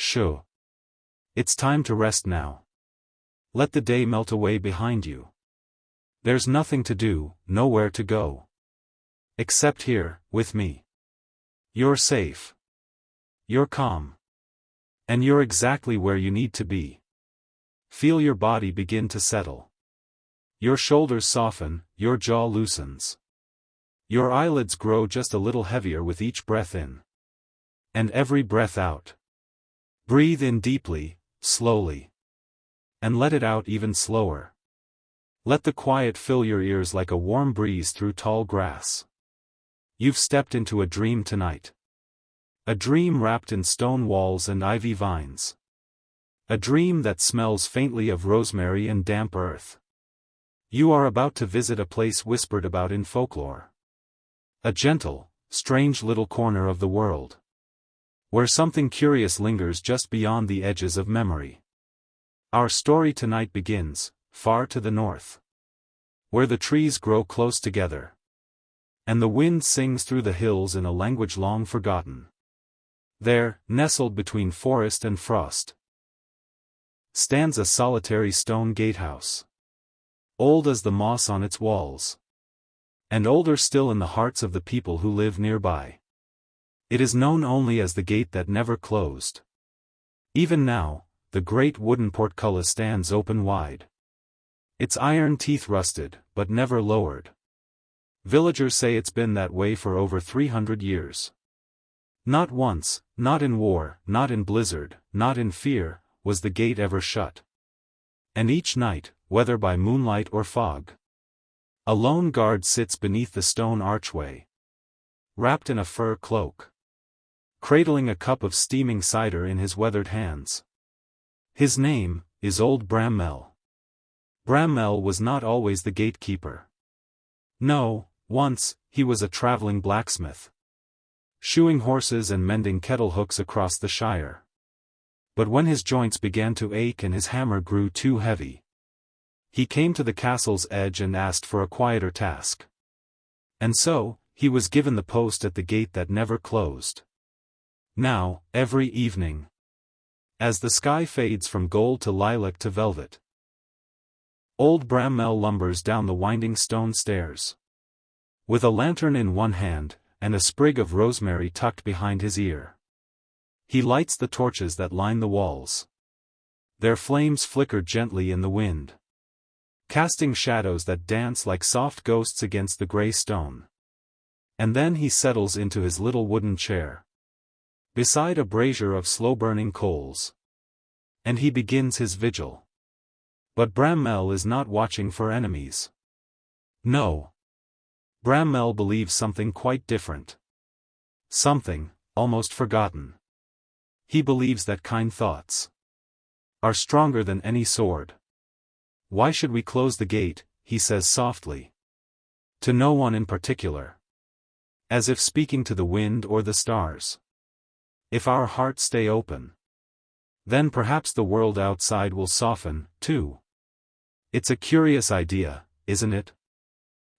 Shoo. It's time to rest now. Let the day melt away behind you. There's nothing to do, nowhere to go. Except here, with me. You're safe. You're calm. And you're exactly where you need to be. Feel your body begin to settle. Your shoulders soften, your jaw loosens. Your eyelids grow just a little heavier with each breath in. And every breath out. Breathe in deeply, slowly. And let it out even slower. Let the quiet fill your ears like a warm breeze through tall grass. You've stepped into a dream tonight. A dream wrapped in stone walls and ivy vines. A dream that smells faintly of rosemary and damp earth. You are about to visit a place whispered about in folklore. A gentle, strange little corner of the world. Where something curious lingers just beyond the edges of memory. Our story tonight begins, far to the north. Where the trees grow close together. And the wind sings through the hills in a language long forgotten. There, nestled between forest and frost, stands a solitary stone gatehouse. Old as the moss on its walls. And older still in the hearts of the people who live nearby. It is known only as the gate that never closed. Even now, the great wooden portcullis stands open wide. Its iron teeth rusted, but never lowered. Villagers say it's been that way for over 300 years. Not once, not in war, not in blizzard, not in fear, was the gate ever shut. And each night, whether by moonlight or fog, a lone guard sits beneath the stone archway, wrapped in a fur cloak, cradling a cup of steaming cider in his weathered hands. His name is Old Bramwell. Bramwell was not always the gatekeeper. No, once, he was a traveling blacksmith. Shoeing horses and mending kettle hooks across the shire. But when his joints began to ache and his hammer grew too heavy, he came to the castle's edge and asked for a quieter task. And so, he was given the post at the gate that never closed. Now, every evening, as the sky fades from gold to lilac to velvet, Old Bramwell lumbers down the winding stone stairs. With a lantern in one hand, and a sprig of rosemary tucked behind his ear. He lights the torches that line the walls. Their flames flicker gently in the wind, casting shadows that dance like soft ghosts against the gray stone. And then he settles into his little wooden chair, beside a brazier of slow-burning coals. And he begins his vigil. But Bramwell is not watching for enemies. No. Bramwell believes something quite different. Something, almost forgotten. He believes that kind thoughts are stronger than any sword. Why should we close the gate, he says softly. To no one in particular. As if speaking to the wind or the stars. If our hearts stay open, then perhaps the world outside will soften, too. It's a curious idea, isn't it?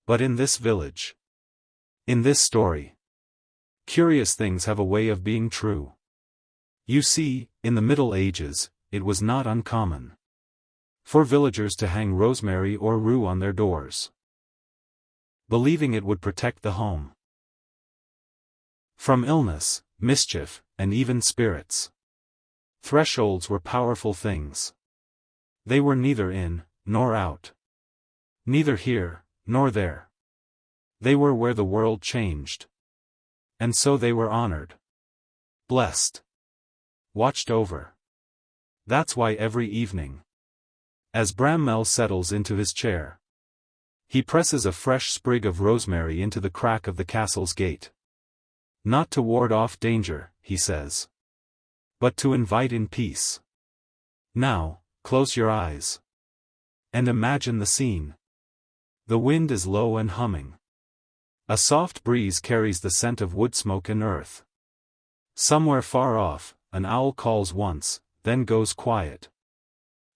But in this village, in this story, curious things have a way of being true. You see, in the Middle Ages, it was not uncommon for villagers to hang rosemary or rue on their doors, believing it would protect the home from illness, mischief, and even spirits. Thresholds were powerful things. They were neither in, nor out. Neither here, nor there. They were where the world changed. And so they were honored. Blessed. Watched over. That's why every evening, as Bramwell settles into his chair, he presses a fresh sprig of rosemary into the crack of the castle's gate. Not to ward off danger, he says, but to invite in peace. Now, close your eyes. And imagine the scene. The wind is low and humming. A soft breeze carries the scent of wood smoke and earth. Somewhere far off, an owl calls once, then goes quiet.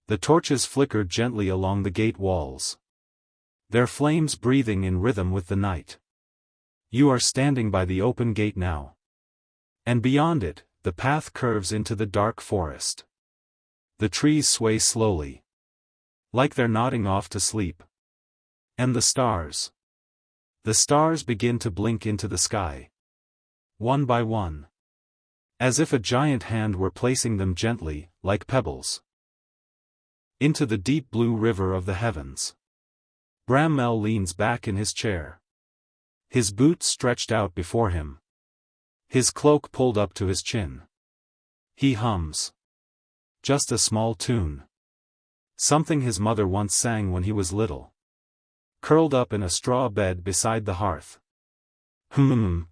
The torches flicker gently along the gate walls, their flames breathing in rhythm with the night. You are standing by the open gate now. And beyond it, the path curves into the dark forest. The trees sway slowly, like they're nodding off to sleep. And the stars begin to blink into the sky, one by one, as if a giant hand were placing them gently, like pebbles, into the deep blue river of the heavens. Bramwell leans back in his chair, his boots stretched out before him, his cloak pulled up to his chin. He hums. Just a small tune. Something his mother once sang when he was little, curled up in a straw bed beside the hearth. Hmm.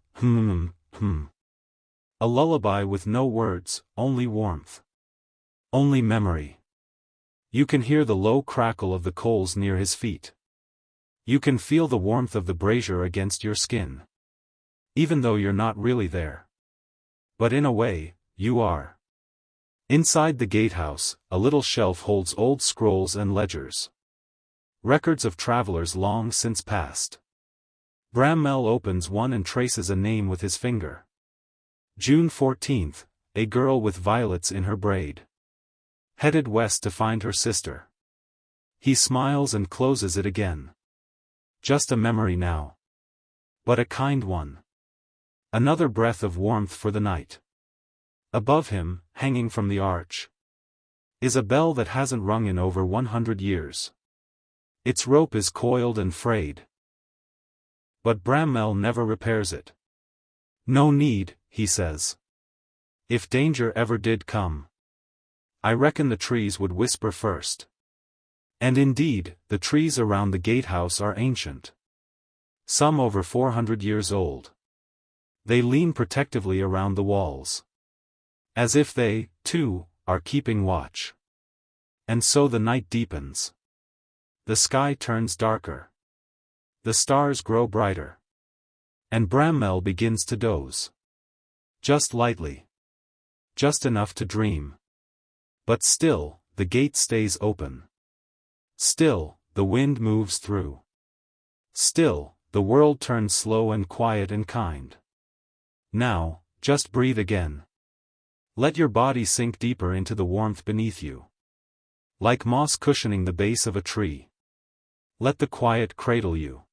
A lullaby with no words, only warmth. Only memory. You can hear the low crackle of the coals near his feet. You can feel the warmth of the brazier against your skin, even though you're not really there. But in a way, you are. Inside the gatehouse, a little shelf holds old scrolls and ledgers. Records of travelers long since passed. Bramwell opens one and traces a name with his finger. June 14th, a girl with violets in her braid. Headed west to find her sister. He smiles and closes it again. Just a memory now. But a kind one. Another breath of warmth for the night. Above him, hanging from the arch, is a bell that hasn't rung in over 100 years. Its rope is coiled and frayed. But Bramwell never repairs it. No need, he says. If danger ever did come, I reckon the trees would whisper first. And indeed, the trees around the gatehouse are ancient. Some over 400 years old. They lean protectively around the walls, as if they, too, are keeping watch. And so the night deepens. The sky turns darker. The stars grow brighter. And Bramwell begins to doze. Just lightly. Just enough to dream. But still, the gate stays open. Still, the wind moves through. Still, the world turns slow and quiet and kind. Now, just breathe again. Let your body sink deeper into the warmth beneath you. Like moss cushioning the base of a tree. Let the quiet cradle you.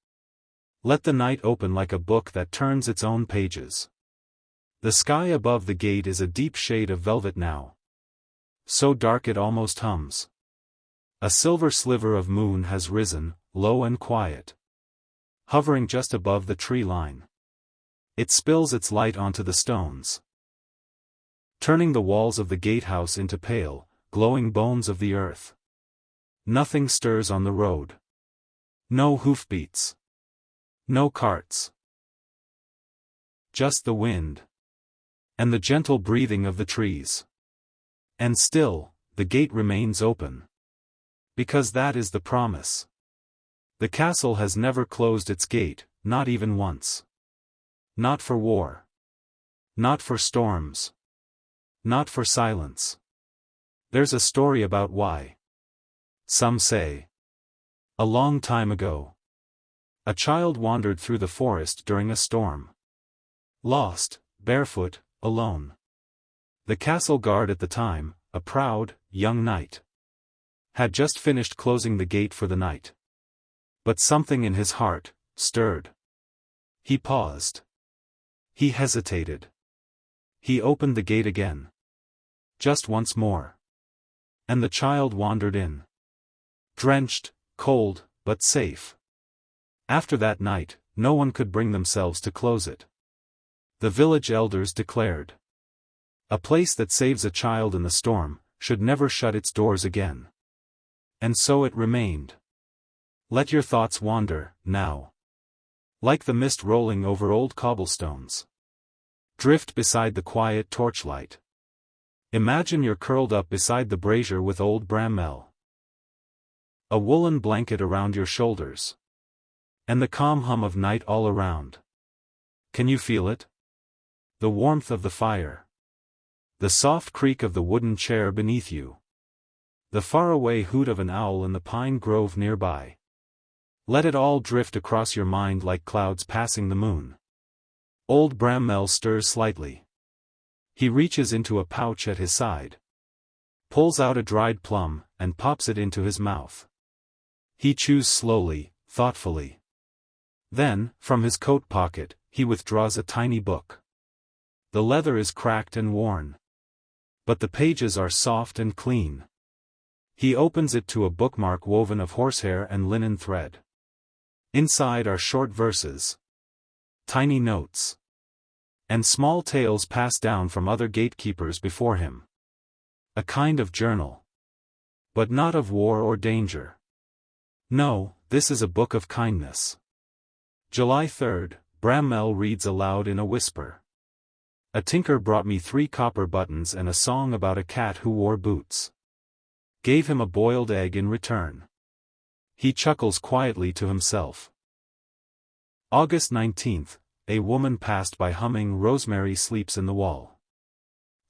Let the night open like a book that turns its own pages. The sky above the gate is a deep shade of velvet now. So dark it almost hums. A silver sliver of moon has risen, low and quiet, hovering just above the tree line. It spills its light onto the stones, turning the walls of the gatehouse into pale, glowing bones of the earth. Nothing stirs on the road. No hoofbeats. No carts. Just the wind. And the gentle breathing of the trees. And still, the gate remains open. Because that is the promise. The castle has never closed its gate, not even once. Not for war. Not for storms. Not for silence. There's a story about why. Some say. A long time ago, a child wandered through the forest during a storm. Lost, barefoot, alone. The castle guard at the time, a proud, young knight, had just finished closing the gate for the night. But something in his heart stirred. He paused. He hesitated. He opened the gate again. Just once more. And the child wandered in. Drenched, cold, but safe. After that night, no one could bring themselves to close it. The village elders declared. A place that saves a child in the storm should never shut its doors again. And so it remained. Let your thoughts wander, now. Like the mist rolling over old cobblestones. Drift beside the quiet torchlight. Imagine you're curled up beside the brazier with old Bramwell. A woolen blanket around your shoulders. And the calm hum of night all around. Can you feel it? The warmth of the fire. The soft creak of the wooden chair beneath you. The faraway hoot of an owl in the pine grove nearby. Let it all drift across your mind like clouds passing the moon. Old Bramwell stirs slightly. He reaches into a pouch at his side, pulls out a dried plum, and pops it into his mouth. He chews slowly, thoughtfully. Then, from his coat pocket, he withdraws a tiny book. The leather is cracked and worn, but the pages are soft and clean. He opens it to a bookmark woven of horsehair and linen thread. Inside are short verses, tiny notes, and small tales passed down from other gatekeepers before him. A kind of journal. But not of war or danger. No, this is a book of kindness. July 3rd, Bramwell reads aloud in a whisper. A tinker brought me 3 copper buttons and a song about a cat who wore boots. Gave him a boiled egg in return. He chuckles quietly to himself. August 19th, a woman passed by humming "Rosemary Sleeps in the Wall."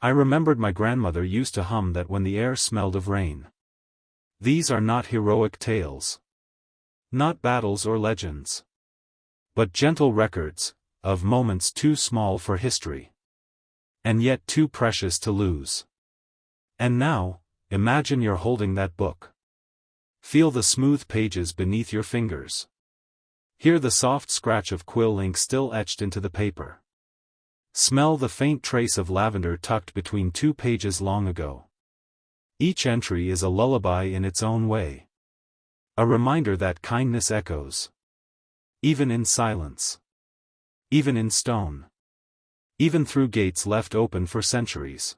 I remembered my grandmother used to hum that when the air smelled of rain. These are not heroic tales. Not battles or legends. But gentle records, of moments too small for history. And yet too precious to lose. And now, imagine you're holding that book. Feel the smooth pages beneath your fingers. Hear the soft scratch of quill ink still etched into the paper. Smell the faint trace of lavender tucked between 2 pages long ago. Each entry is a lullaby in its own way. A reminder that kindness echoes. Even in silence. Even in stone. Even through gates left open for centuries.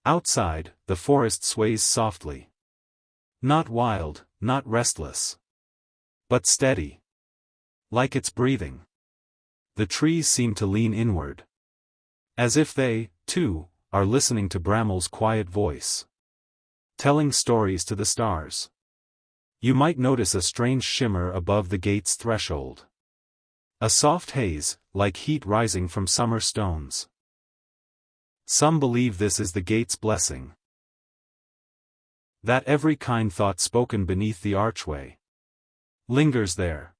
Outside, the forest sways softly. Not wild, not restless. But steady. Like it's breathing. The trees seem to lean inward. As if they, too, are listening to Bramwell's quiet voice. Telling stories to the stars. You might notice a strange shimmer above the gate's threshold. A soft haze, like heat rising from summer stones. Some believe this is the gate's blessing. That every kind thought spoken beneath the archway lingers there.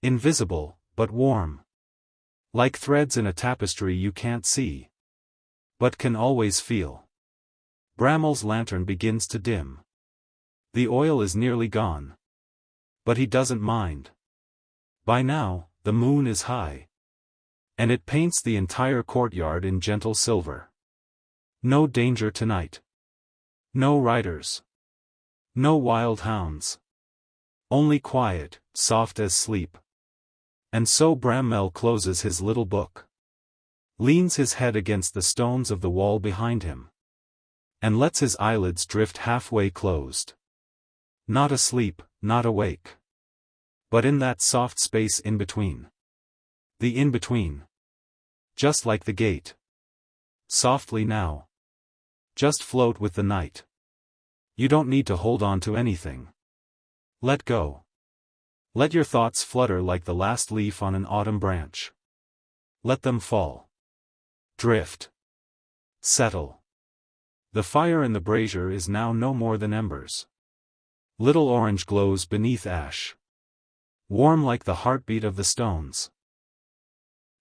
Invisible, but warm. Like threads in a tapestry you can't see, but can always feel. Bramwell's lantern begins to dim. The oil is nearly gone. But he doesn't mind. By now, the moon is high. And it paints the entire courtyard in gentle silver. No danger tonight. No riders. No wild hounds. Only quiet, soft as sleep. And so Bramwell closes his little book. Leans his head against the stones of the wall behind him. And lets his eyelids drift halfway closed. Not asleep, not awake. But in that soft space in between. The in-between. Just like the gate. Softly now. Just float with the night. You don't need to hold on to anything. Let go. Let your thoughts flutter like the last leaf on an autumn branch. Let them fall. Drift. Settle. The fire in the brazier is now no more than embers. Little orange glows beneath ash. Warm like the heartbeat of the stones.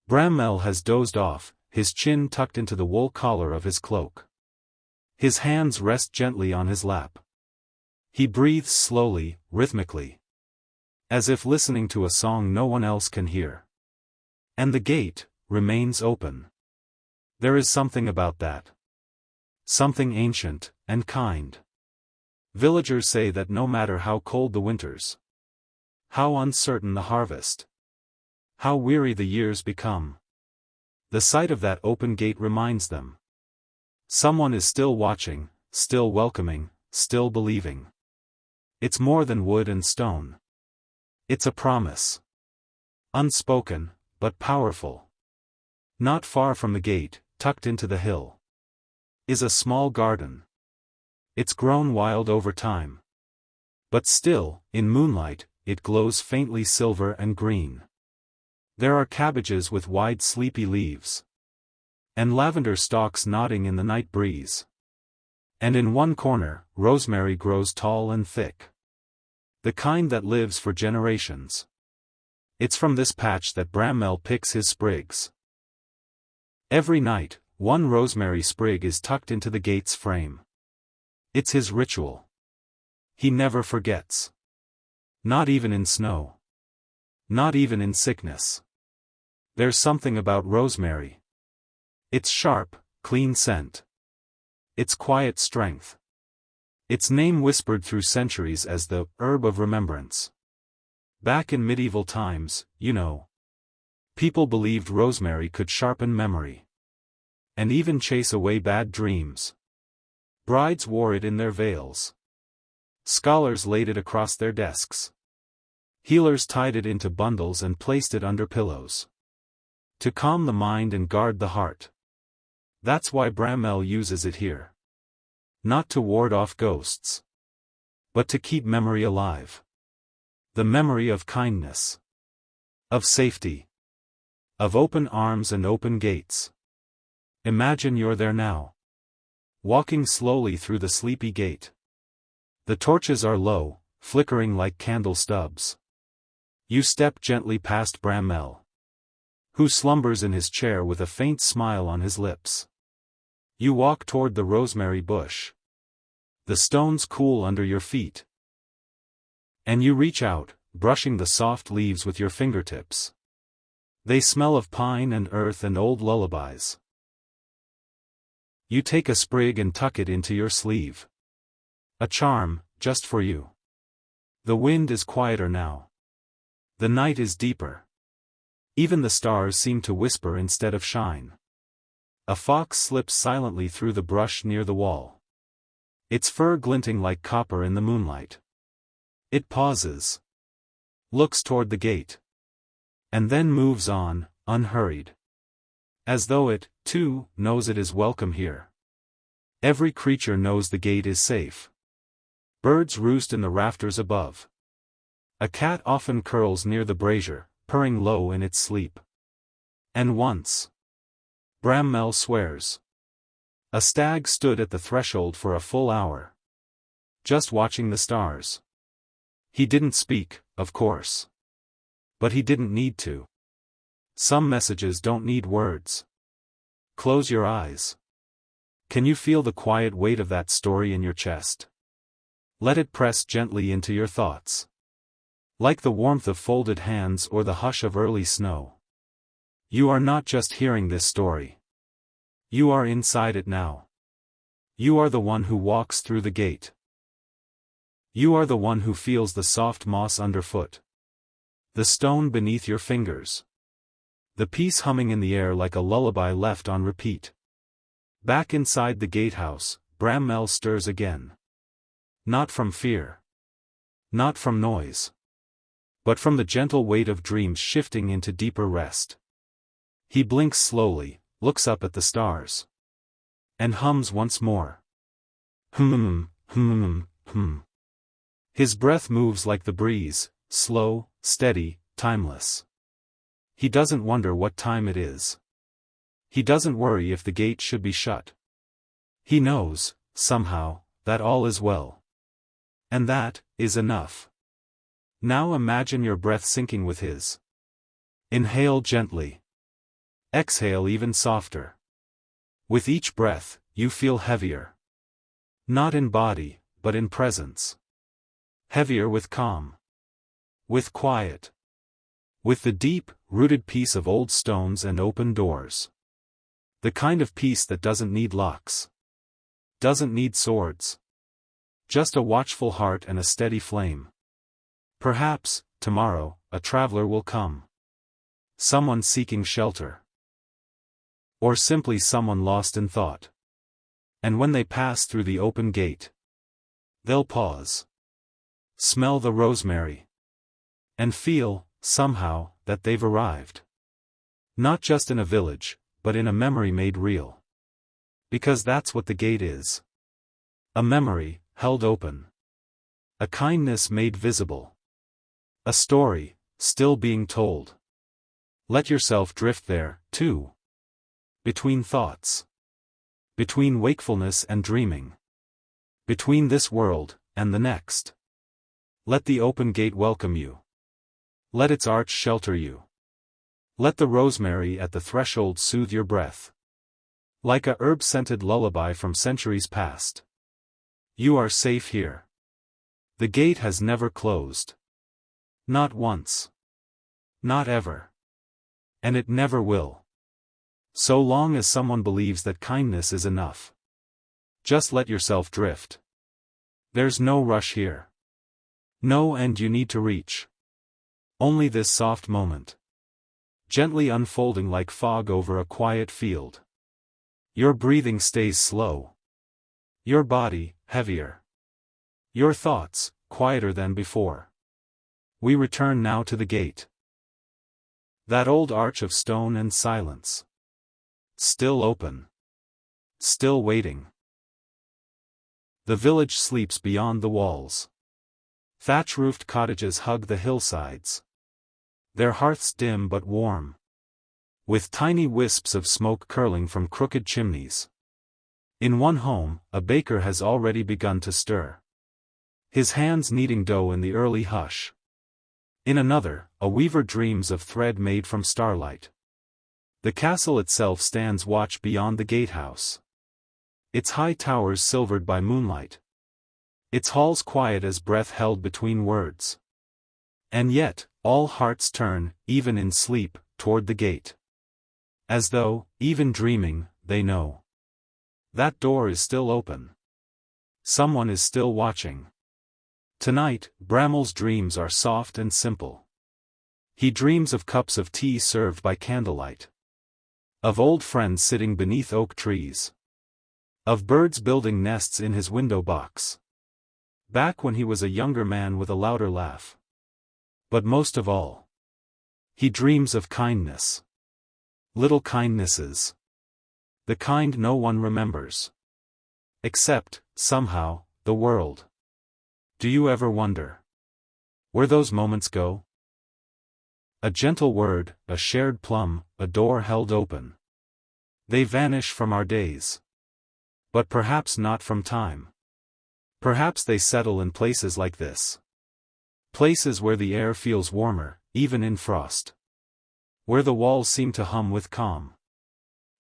Bramwell has dozed off, his chin tucked into the wool collar of his cloak. His hands rest gently on his lap. He breathes slowly, rhythmically. As if listening to a song no one else can hear. And the gate remains open. There is something about that. Something ancient and kind. Villagers say that no matter how cold the winters, how uncertain the harvest, how weary the years become, the sight of that open gate reminds them. Someone is still watching, still welcoming, still believing. It's more than wood and stone. It's a promise. Unspoken, but powerful. Not far from the gate, tucked into the hill, is a small garden. It's grown wild over time. But still, in moonlight, it glows faintly silver and green. There are cabbages with wide sleepy leaves. And lavender stalks nodding in the night breeze. And in one corner, rosemary grows tall and thick. The kind that lives for generations. It's from this patch that Bramwell picks his sprigs. Every night, one rosemary sprig is tucked into the gate's frame. It's his ritual. He never forgets. Not even in snow. Not even in sickness. There's something about rosemary. Its sharp, clean scent. Its quiet strength. Its name whispered through centuries as the herb of remembrance. Back in medieval times, you know. People believed rosemary could sharpen memory. And even chase away bad dreams. Brides wore it in their veils. Scholars laid it across their desks. Healers tied it into bundles and placed it under pillows. To calm the mind and guard the heart. That's why Bramwell uses it here. Not to ward off ghosts. But to keep memory alive. The memory of kindness. Of safety. Of open arms and open gates. Imagine you're there now. Walking slowly through the sleepy gate. The torches are low, flickering like candle stubs. You step gently past Bramwell, who slumbers in his chair with a faint smile on his lips. You walk toward the rosemary bush. The stones cool under your feet. And you reach out, brushing the soft leaves with your fingertips. They smell of pine and earth and old lullabies. You take a sprig and tuck it into your sleeve. A charm, just for you. The wind is quieter now. The night is deeper. Even the stars seem to whisper instead of shine. A fox slips silently through the brush near the wall. Its fur glinting like copper in the moonlight. It pauses. Looks toward the gate. And then moves on, unhurried. As though it, too, knows it is welcome here. Every creature knows the gate is safe. Birds roost in the rafters above. A cat often curls near the brazier, purring low in its sleep. And once, Bramwell swears, a stag stood at the threshold for a full hour. Just watching the stars. He didn't speak, of course. But he didn't need to. Some messages don't need words. Close your eyes. Can you feel the quiet weight of that story in your chest? Let it press gently into your thoughts. Like the warmth of folded hands or the hush of early snow. You are not just hearing this story. You are inside it now. You are the one who walks through the gate. You are the one who feels the soft moss underfoot. The stone beneath your fingers. The peace humming in the air like a lullaby left on repeat. Back inside the gatehouse, Bramwell stirs again. Not from fear. Not from noise. But from the gentle weight of dreams shifting into deeper rest. He blinks slowly, looks up at the stars. And hums once more. Hum. His breath moves like the breeze, slow, steady, timeless. He doesn't wonder what time it is. He doesn't worry if the gate should be shut. He knows, somehow, that all is well. And that is enough. Now imagine your breath sinking with his. Inhale gently. Exhale even softer. With each breath, you feel heavier. Not in body, but in presence. Heavier with calm. With quiet. With the deep, rooted peace of old stones and open doors. The kind of peace that doesn't need locks. Doesn't need swords. Just a watchful heart and a steady flame. Perhaps, tomorrow, a traveler will come. Someone seeking shelter. Or simply someone lost in thought. And when they pass through the open gate, they'll pause. Smell the rosemary. And feel, somehow, that they've arrived. Not just in a village, but in a memory made real. Because that's what the gate is. A memory, held open. A kindness made visible. A story, still being told. Let yourself drift there, too. Between thoughts. Between wakefulness and dreaming. Between this world, and the next. Let the open gate welcome you. Let its arch shelter you. Let the rosemary at the threshold soothe your breath. Like a herb-scented lullaby from centuries past. You are safe here. The gate has never closed. Not once. Not ever. And it never will. So long as someone believes that kindness is enough. Just let yourself drift. There's no rush here. No end you need to reach. Only this soft moment. Gently unfolding like fog over a quiet field. Your breathing stays slow. Your body, heavier. Your thoughts, quieter than before. We return now to the gate. That old arch of stone and silence. Still open. Still waiting. The village sleeps beyond the walls. Thatch-roofed cottages hug the hillsides. Their hearths dim but warm. With tiny wisps of smoke curling from crooked chimneys. In one home, a baker has already begun to stir. His hands kneading dough in the early hush. In another, a weaver dreams of thread made from starlight. The castle itself stands watch beyond the gatehouse. Its high towers silvered by moonlight. Its halls quiet as breath held between words. And yet, all hearts turn, even in sleep, toward the gate. As though, even dreaming, they know. That door is still open. Someone is still watching. Tonight, Brammel's dreams are soft and simple. He dreams of cups of tea served by candlelight. Of old friends sitting beneath oak trees. Of birds building nests in his window box. Back when he was a younger man with a louder laugh. But most of all, he dreams of kindness. Little kindnesses. The kind no one remembers. Except, somehow, the world. Do you ever wonder where those moments go? A gentle word, a shared plum, a door held open. They vanish from our days. But perhaps not from time. Perhaps they settle in places like this. Places where the air feels warmer, even in frost. Where the walls seem to hum with calm.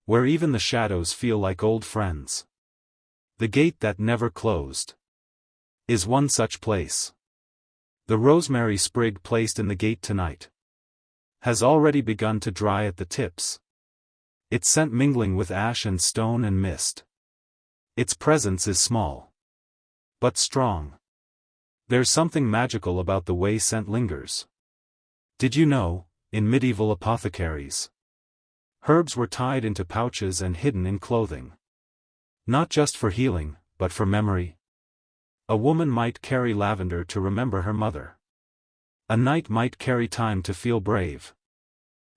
Where even the shadows feel like old friends. The gate that never closed is one such place. The rosemary sprig placed in the gate tonight has already begun to dry at the tips. Its scent mingling with ash and stone and mist. Its presence is small, but strong. There's something magical about the way scent lingers. Did you know, in medieval apothecaries, herbs were tied into pouches and hidden in clothing. Not just for healing, but for memory. A woman might carry lavender to remember her mother. A knight might carry thyme to feel brave.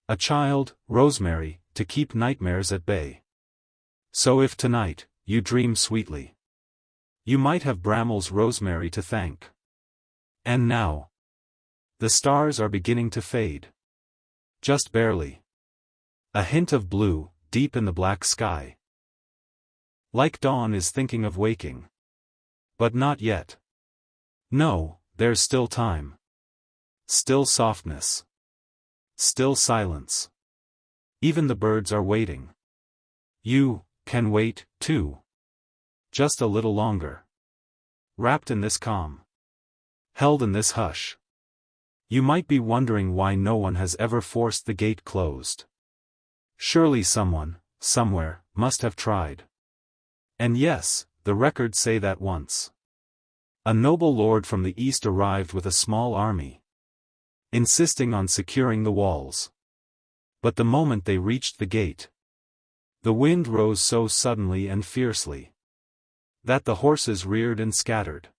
A child, rosemary, to keep nightmares at bay. So if tonight, you dream sweetly, you might have Brammel's rosemary to thank. And now, the stars are beginning to fade. Just barely. A hint of blue, deep in the black sky. Like dawn is thinking of waking. But not yet. No, there's still time. Still softness. Still silence. Even the birds are waiting. You can wait, too. Just a little longer. Wrapped in this calm. Held in this hush. You might be wondering why no one has ever forced the gate closed. Surely someone, somewhere, must have tried. And yes, the records say that once. A noble lord from the east arrived with a small army, insisting on securing the walls. But the moment they reached the gate, the wind rose so suddenly and fiercely that the horses reared and scattered.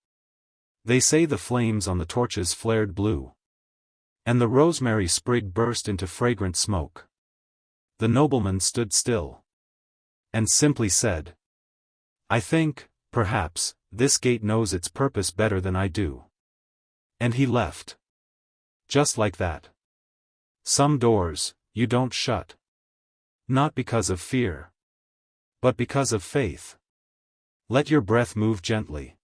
They say the flames on the torches flared blue, and the rosemary sprig burst into fragrant smoke. The nobleman stood still and simply said, "I think, perhaps, this gate knows its purpose better than I do." And he left. Just like that. Some doors, you don't shut. Not because of fear, but because of faith. Let your breath move gently.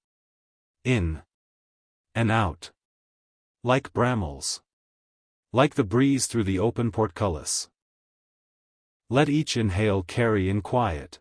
In. And out. Like Brammel's. Like the breeze through the open portcullis. Let each inhale carry in quiet.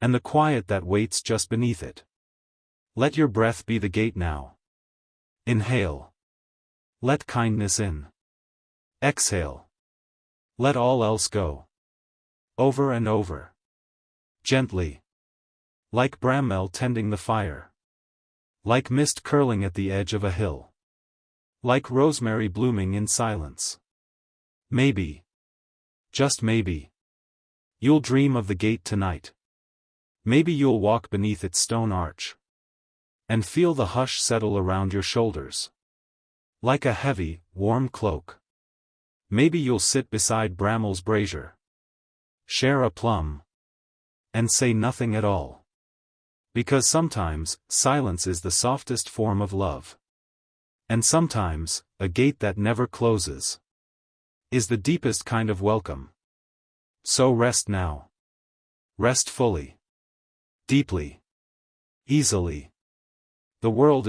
and the quiet that waits just beneath it. Let your breath be the gate now. Inhale. Let kindness in. Exhale. Let all else go. Over and over. Gently. Like bramble tending the fire. Like mist curling at the edge of a hill. Like rosemary blooming in silence. Maybe. Just maybe. You'll dream of the gate tonight. Maybe you'll walk beneath its stone arch. And feel the hush settle around your shoulders. Like a heavy, warm cloak. Maybe you'll sit beside Brammel's brazier. Share a plum. And say nothing at all. Because sometimes, silence is the softest form of love. And sometimes, a gate that never closes is the deepest kind of welcome. So rest now. Rest fully. Deeply. Easily. The world is